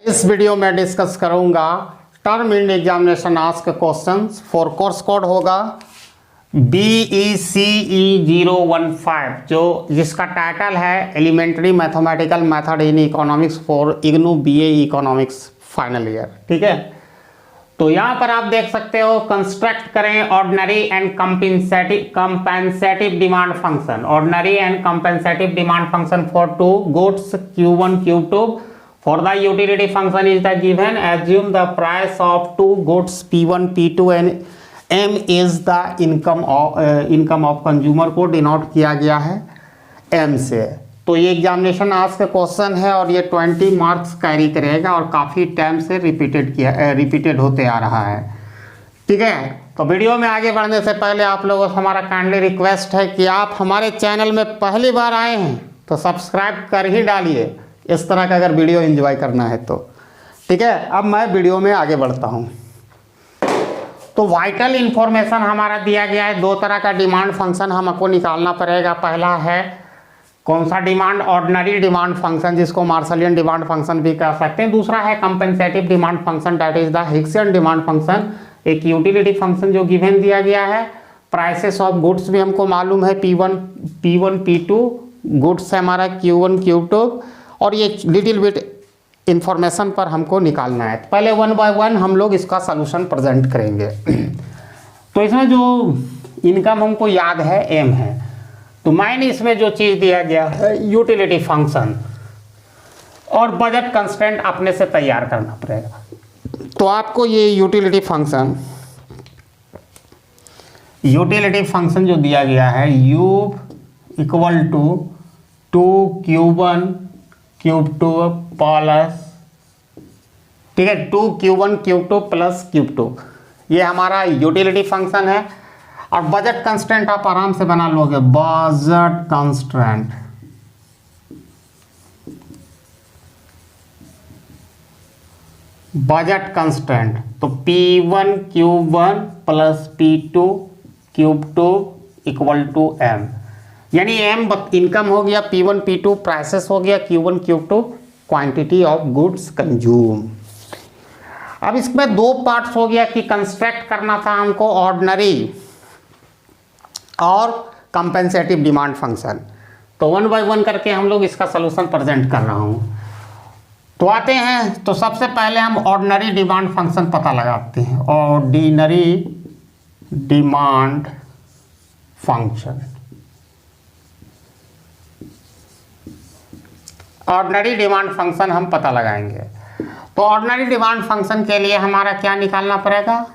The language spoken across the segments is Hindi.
इस वीडियो में डिस्कस करूंगा term end examination ask questions for course code होगा BECE 015 जो जिसका टाइटल है elementary mathematical method in economics for IGNOU BA economics final year. ठीक है, तो यहाँ पर आप देख सकते हो कंस्ट्रक्ट करें ordinary and compensative demand function. Ordinary and compensative demand function for two goods Q1 Q2 for the utility function is the given. Assume the price of two goods P1 P2 and M is the income of consumer को डिनोट किया गया है M से। तो ये एग्जामिनेशन आज का क्वेश्चन है और ये 20 मार्क्स कैरी करेगा और काफ़ी टाइम से रिपीटेड होते आ रहा है। ठीक है, तो वीडियो में आगे बढ़ने से पहले आप लोगों से हमारा काइंडली रिक्वेस्ट है कि आप हमारे चैनल में पहली बार आए हैं तो सब्सक्राइब कर ही डालिए, इस तरह का अगर वीडियो एंजॉय करना है तो। ठीक है, अब मैं वीडियो में आगे बढ़ता हूँ। तो वाइटल इंफॉर्मेशन हमारा दिया गया है, दो तरह का डिमांड फंक्शन हमको निकालना पड़ेगा। पहला है कौन सा डिमांड, ऑर्डिनरी डिमांड फंक्शन जिसको मार्शलियन डिमांड फंक्शन भी कह सकते हैं। दूसरा है compensative demand function that is the Hicksian demand function, एक यूटिलिटी फंक्शन जो गिवन दिया गया है। प्राइसेस ऑफ गुड्स भी हमको मालूम है, P1 P2 गुड्स है हमारा Q1 Q2 और ये लिटिल बिट इंफॉर्मेशन पर हमको निकालना है। पहले वन बाय वन हम लोग इसका सलूशन प्रेजेंट करेंगे। तो इसमें जो इनकम हमको याद है M है, तो मैंने इसमें जो चीज़ दिया गया है यूटिलिटी फंक्शन और बजट कंस्ट्रेंट अपने से तैयार करना पड़ेगा। तो आपको ये यूटिलिटी फंक्शन जो दिया गया है U equal to 2Q1 Q2 plus, ठीक है, 2Q1 Q2 प्लस Q2, ये हमारा यूटिलिटी फंक्शन है। और बजट कंस्टेंट आप आराम से बना लोगे, बजट कंस्टेंट तो P1 Q1 plus P2 Q2 equal to M, यानी M इनकम हो गया, P1 P2 प्राइसेस हो गया, Q1 Q2 quantity of goods consume. अब इसमें दो पार्ट्स हो गया कि कंस्ट्रक्ट करना था हमको ऑर्डिनरी और कंपेंसेटिव डिमांड फंक्शन। तो वन बाय वन करके हम लोग इसका सलूशन प्रेजेंट कर रहा हूँ। तो आते हैं, तो सबसे पहले हम ऑर्डिनरी डिमांड फंक्शन पता लगाते हैं। Ordinary demand function, ordinary demand function हम पता लगाएंगे। तो ऑर्डिनरी डिमांड फंक्शन के लिए हमारा क्या निकालना पड़ेगा,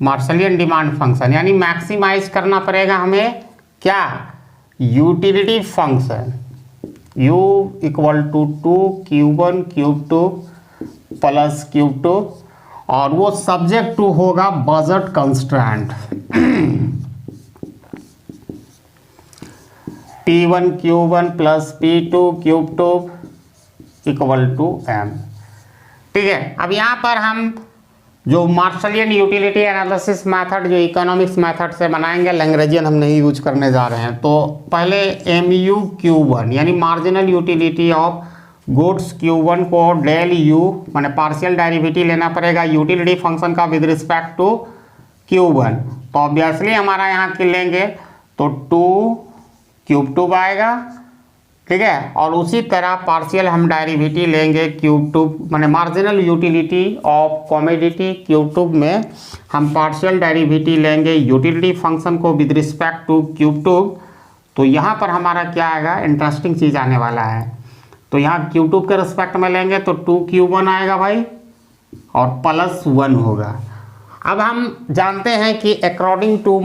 मार्शलियन डिमांड फंक्शन, यानी मैक्सिमाइज करना पड़ेगा हमें क्या, utility function U equal to 2Q1 Q2 plus Q2 और वो सब्जेक्ट टू होगा budget constraint P1 Q1 plus P2 Q2 equal to M। ठीक है, अब यहाँ पर हम जो मार्शलियन यूटिलिटी एनालिसिस मेथड जो इकोनॉमिक्स मेथड से बनाएंगे, लैग्रेंजियन हम नहीं यूज करने जा रहे हैं। तो पहले MU/Q1 यानी marginal utility of goods Q1 को डेल U माने पार्शियल डेरिवेटिव लेना पड़ेगा यूटिलिटी फंक्शन का विद रिस्पेक्ट टू Q1। तो ऑब्वियसली हमारा यहाँ के लेंगे तो 2Q2 आएगा, ठीक है, और उसी तरह पार्शियल हम डेरिवेटिव लेंगे Q2 माने marginal utility of commodity Q2 में हम पार्शियल डेरिवेटिव लेंगे यूटिलिटी फंक्शन को विद रिस्पेक्ट टू Q2। तो यहाँ पर हमारा क्या आएगा, इंटरेस्टिंग चीज़ आने वाला है। तो यहाँ Q2 के रिस्पेक्ट में लेंगे तो 2Q1 आएगा भाई और प्लस 1 होगा। अब हम जानते हैं कि अकॉर्डिंग टू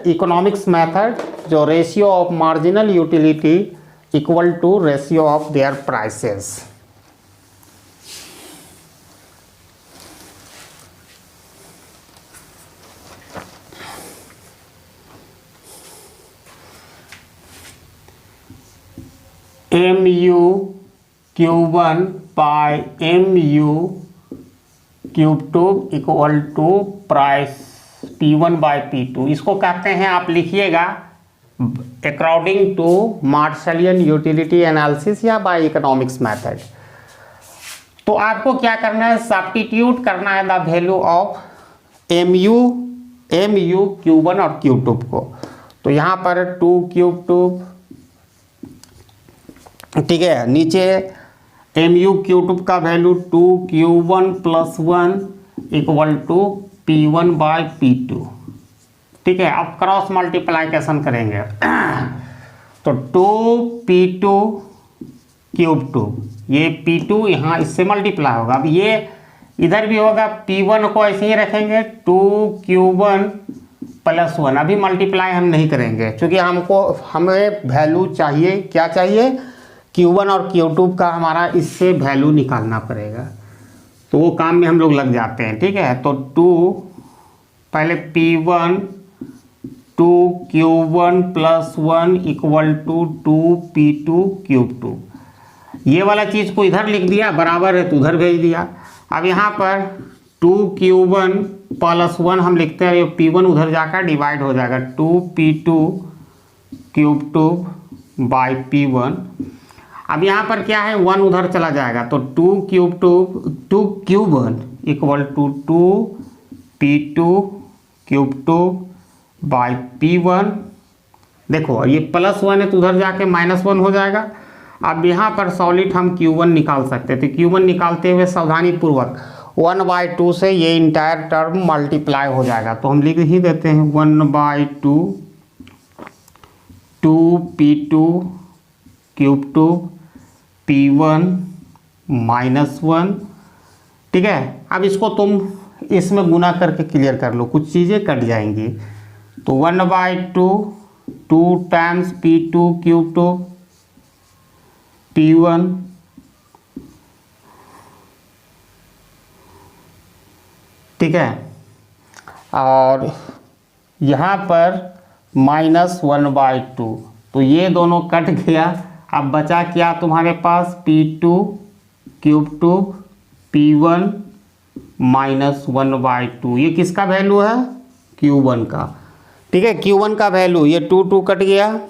इकोनॉमिक्स मैथड जो ratio of marginal utility equal to ratio of their prices. MU/Q1 by MU/Q2 equal to price P1 by P2, इसको कहते हैं, आप लिखिएगा according to Marshallian utility analysis या बाय इकोनॉमिक्स मेथड। तो आपको क्या करना है, सब्स्टिट्यूट करना है the value of MU Q1 और Q2 को। तो यहाँ पर 2 Q2, ठीक है, नीचे MU Q2 का value 2 Q1 + 1 equal to P1 by P2, ठीक है। अब क्रॉस मल्टीप्लाइकेशन करेंगे तो 2 P2 Q2, ये P2 यहाँ इससे मल्टीप्लाई होगा। अब ये इधर भी होगा, P1 को ऐसे ही रखेंगे 2 Q1 + 1, अभी मल्टीप्लाई हम नहीं करेंगे क्योंकि हमें वैल्यू चाहिए, क्या चाहिए, Q1 और Q2 का हमारा इससे वैल्यू निकालना पड़ेगा। तो वो काम में हम लोग लग जाते हैं, ठीक है। तो 2 पहले P1 2 Q1 + 1 equal to 2 P2 Q2, ये वाला चीज़ को इधर लिख दिया, बराबर है तो उधर भेज दिया। अब यहाँ पर 2 Q1 + 1 हम लिखते हैं, ये P1 उधर जाकर डिवाइड हो जाएगा 2 P2 Q2 बाय P1। अब यहाँ पर क्या है, 1 उधर चला जाएगा तो 2 Q1 equal to 2 P2 Q2 bye P1। देखो ये +1 है तो उधर जाके -1 हो जाएगा। अब यहाँ पर सॉलिड हम Q1 निकाल सकते थे, Q1 निकालते हुए सावधानी पूर्वक 1/2 से ये इंटायर टर्म मल्टीप्लाई हो जाएगा। तो हम लिख ही देते हैं 1/2 2 P2 Q2 P1 -1, ठीक है। अब इसको तुम इसमें गुना करके क्लियर कर लो, कुछ चीज़ें कट जाएंगी। तो 1/2 2 टाइम्स P2 Q2 P1 ठीक है, और यहाँ पर -1/2, तो ये दोनों कट गया। अब बचा क्या तुम्हारे पास, P2 Q2 P1 -1/2, ये किसका वैल्यू है, Q1 का, ठीक है। Q1 का वैल्यू, ये 2 कट गया,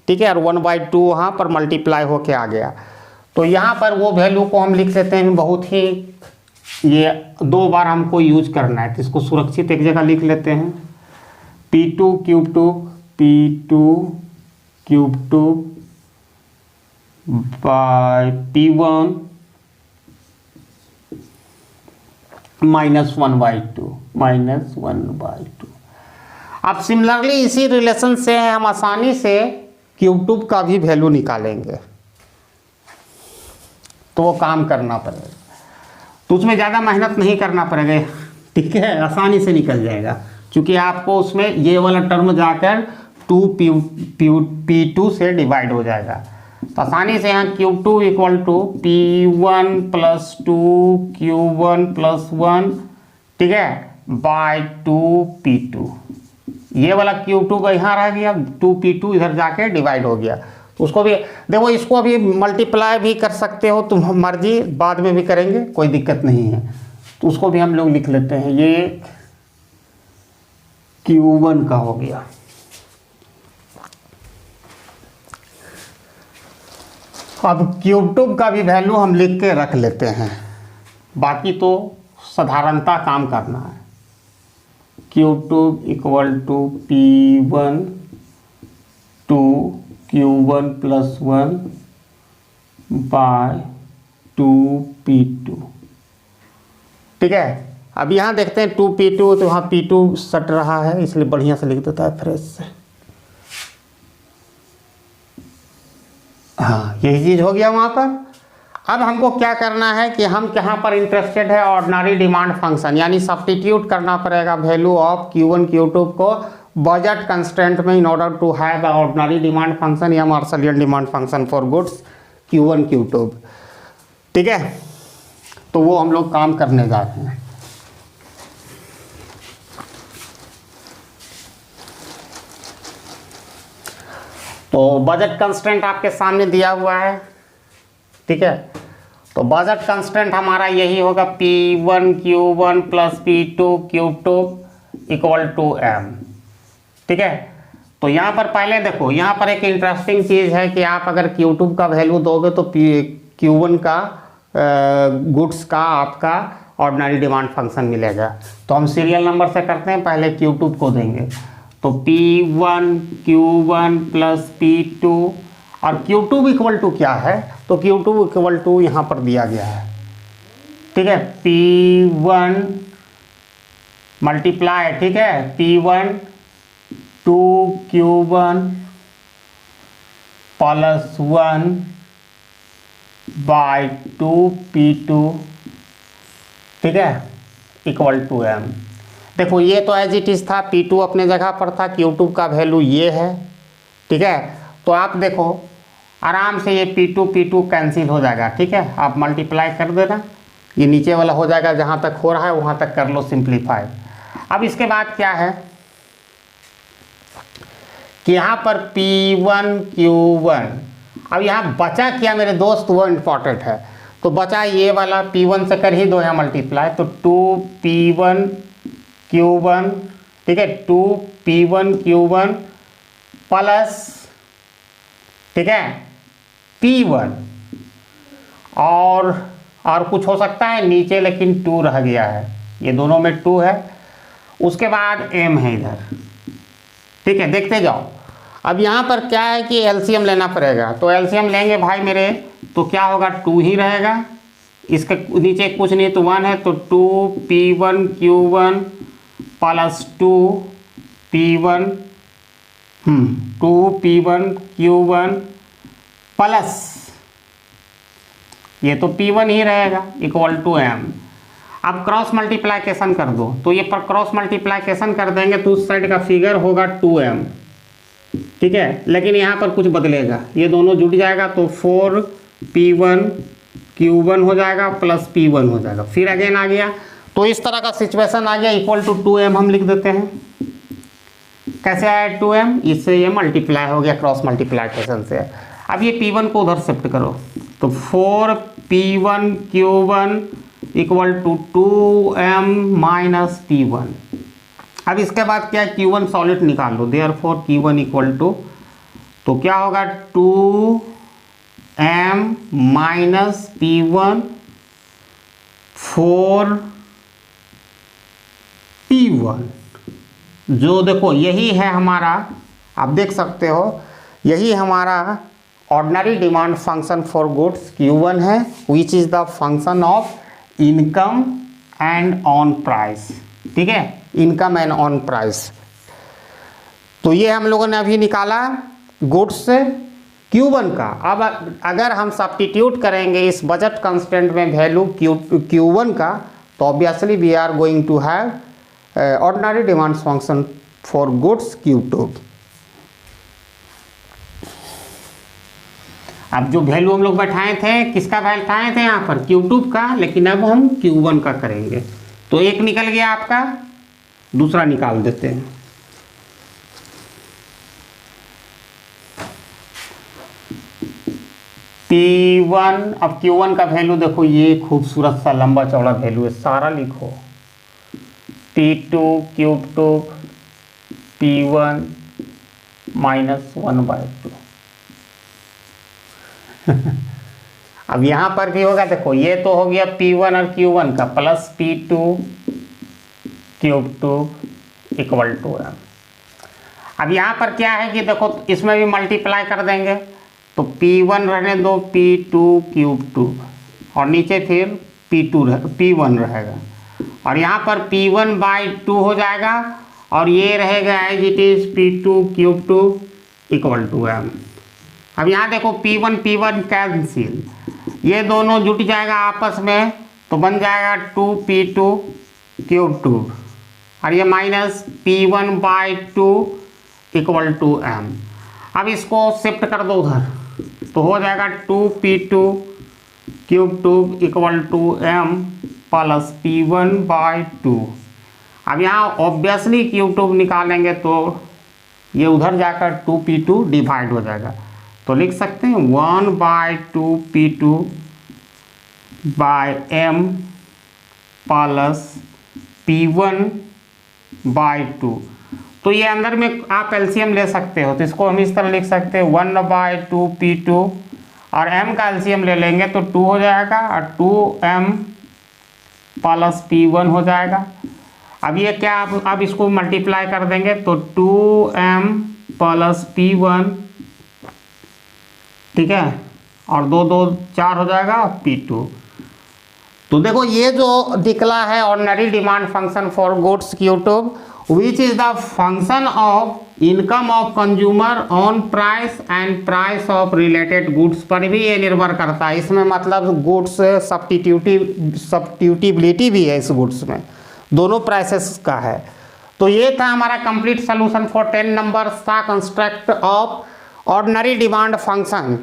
ठीक है, और 1/2 वहाँ पर मल्टीप्लाई होके आ गया। तो यहाँ पर वो वैल्यू को हम लिख लेते हैं, बहुत ही, ये 2 बार हमको यूज करना है तो इसको सुरक्षित एक जगह लिख लेते हैं। P2 Q2 bye P1 -1/2। अब सिमिलरली इसी रिलेशन से हम आसानी से Q2 का भी वैल्यू निकालेंगे, तो वो काम करना पड़ेगा, तो उसमें ज़्यादा मेहनत नहीं करना पड़ेगा, ठीक है, आसानी से निकल जाएगा। क्योंकि आपको उसमें ये वाला टर्म जाकर 2 P2 से डिवाइड हो जाएगा, तो आसानी से यहाँ Q2 equal to P1 + 2 Q1 + 1, ठीक है, बाय 2 P2। ये वाला Q2 का यहाँ रह गया, 2 P2 इधर जाके डिवाइड हो गया। तो उसको भी देखो, इसको भी मल्टीप्लाई भी कर सकते हो तुम, मर्जी, बाद में भी करेंगे, कोई दिक्कत नहीं है। तो उसको भी हम लोग लिख लेते हैं, ये Q1 का हो गया। अब Q2 का भी वैल्यू हम लिख के रख लेते हैं, बाकी तो साधारणता काम करना है। Q2 equal to P1 2 Q1 + 1 bye 2 P2, ठीक है। अब यहाँ देखते हैं 2 P2, तो यहाँ P2 सट रहा है, इसलिए बढ़िया से लिख देता है फ्रेश से। हाँ, यही चीज़ हो गया वहाँ पर। अब हमको क्या करना है कि हम कहाँ पर इंटरेस्टेड है, ऑर्डिनरी डिमांड फंक्शन, यानी सब्स्टिट्यूट करना पड़ेगा वैल्यू ऑफ Q1 Q2 को बजट कंस्ट्रेंट में in order to have the ordinary demand function या Marshallian demand function for goods Q1 Q2, ठीक है। तो वो हम लोग काम करने जा रहे हैं। तो बजट कंस्ट्रेंट आपके सामने दिया हुआ है, ठीक है। तो बजट कंस्ट्रेंट हमारा यही होगा, P1 Q1 + P2 Q2 equal to M, ठीक है। तो यहाँ पर पहले देखो, यहाँ पर एक इंटरेस्टिंग चीज़ है कि आप अगर Q2 का वैल्यू दोगे तो Q1 का गुड्स का आपका ऑर्डिनरी डिमांड फंक्शन मिलेगा। तो हम सीरियल नंबर से करते हैं, पहले Q2 को देंगे तो P1 Q1 प्लस P2 और Q2 इक्वल टू क्या है, तो Q2 इक्वल टू यहाँ पर दिया गया है, ठीक है, P1 मल्टीप्लाई, ठीक है, P1 2Q1 plus 1 by 2P2, ठीक है, इक्वल टू M। देखो ये तो एज इट इज था, P2 अपने जगह पर था, Q2 का वैल्यू ये है, ठीक है। तो आप देखो आराम से ये P2 कैंसिल हो जाएगा, ठीक है, आप मल्टीप्लाई कर देना, ये नीचे वाला हो जाएगा, जहाँ तक हो रहा है वहाँ तक कर लो सिंप्लीफाई। अब इसके बाद क्या है कि यहाँ पर P1 Q1, अब यहाँ बचा क्या मेरे दोस्त, वो इम्पॉर्टेंट है। तो बचा ये वाला, P1 से कर ही दो यहाँ मल्टीप्लाई, तो 2P1 Q1, ठीक है, 2P1 Q1 प्लस, ठीक है, P1 और कुछ हो सकता है नीचे, लेकिन 2 रह गया है, ये दोनों में 2 है। उसके बाद M है इधर, ठीक है, देखते जाओ। अब यहाँ पर क्या है कि एलसीएम लेना पड़ेगा, तो एलसीएम लेंगे भाई मेरे, तो क्या होगा 2 ही रहेगा, इसके नीचे कुछ नहीं तो 1 है, तो 2P1 Q1 plus 2P1 Q1 plus ये तो P1 ही रहेगा इक्वल टू M। अब क्रॉस मल्टीप्लाइकेशन कर दो, तो ये पर क्रॉस मल्टीप्लाइकेशन कर देंगे तो उस साइड का फिगर होगा 2M, ठीक है, लेकिन यहाँ पर कुछ बदलेगा, ये दोनों जुड़ जाएगा तो 4P1 Q1 हो जाएगा प्लस P1 हो जाएगा, फिर अगेन आ गया, तो इस तरह का सिचुएशन आ गया, इक्वल टू 2M हम लिख देते हैं। कैसे आया 2M, इससे ये मल्टीप्लाई हो गया क्रॉस मल्टीप्लाइकेशन से। अब ये P1 को उधर शिफ्ट करो, तो 4P1 Q1 equal to 2M minus P1। अब इसके बाद क्या है, Q1 सॉलिड निकाल लो, देयरफॉर Q1 इक्वल टू, तो क्या होगा 2M माइनस P1 4P1, जो देखो यही है हमारा, आप देख सकते हो यही हमारा ordinary demand function for goods Q1 है, which is the function of income and on price, ठीक है, इनकम एंड ऑन प्राइस। तो ये हम लोगों ने अभी निकाला गुड्स से Q1 का। अब अगर हम सब्स्टिट्यूट करेंगे इस बजट कंस्टेंट में वैल्यू Q1 का, तो obviously we are going to have ordinary demand function for goods Q2। अब जो वैल्यू हम लोग बैठाए थे, किसका बैठाए थे यहाँ पर Q2 का, लेकिन अब हम Q1 का करेंगे, तो एक निकल गया आपका, दूसरा निकाल देते हैं। P1, अब Q1 का वैल्यू देखो, ये खूबसूरत सा लंबा चौड़ा वैल्यू है, सारा लिखो, P2 Q2 P1 माइनस 1/2। अब यहाँ पर भी होगा, देखो ये तो हो गया P1 और Q1 का plus P2 Q2 equal to M। अब यहाँ पर क्या है कि देखो इसमें भी मल्टीप्लाई कर देंगे, तो P1 रहने दो, P2 Q2 और नीचे फिर P1 रहेगा, और यहाँ पर P1/2 हो जाएगा, और ये रहेगा as it is P2 Q2 equal to M। अब यहाँ देखो P1 कैंसिल, ये दोनों जुट जाएगा आपस में, तो बन जाएगा 2P2 Q2 और ये minus P1/2 equal to M। अब इसको शिफ्ट कर दो उधर, तो हो जाएगा 2P2 Q2 equal to M plus P1/2। अब यहाँ ऑब्वियसली Q2 निकालेंगे तो ये उधर जाकर 2P2 डिवाइड हो जाएगा, तो लिख सकते हैं 1/2P2 bye M plus P1/2। तो ये अंदर में आप एलसीएम ले सकते हो, तो इसको हम इस तरह लिख सकते हैं 1/2P2 और m का एलसीएम ले लेंगे तो 2 हो जाएगा और 2m प्लस p1 हो जाएगा। अब ये क्या, अब इसको मल्टीप्लाई कर देंगे तो 2m प्लस p1, ठीक है, और 2 2 4 हो जाएगा p2। तो देखो ये जो निकला है ordinary demand function for goods Q2 which is the function of income of consumer on price and price of related goods पर भी ये निर्भर करता है। इसमें मतलब गुड्स सब्स्टिट्यूटिबिलिटी भी है इस गुड्स में, दोनों प्राइसेस का है। तो ये था हमारा कंप्लीट सोल्यूशन फॉर 10 नंबर्स था construct of ordinary demand function.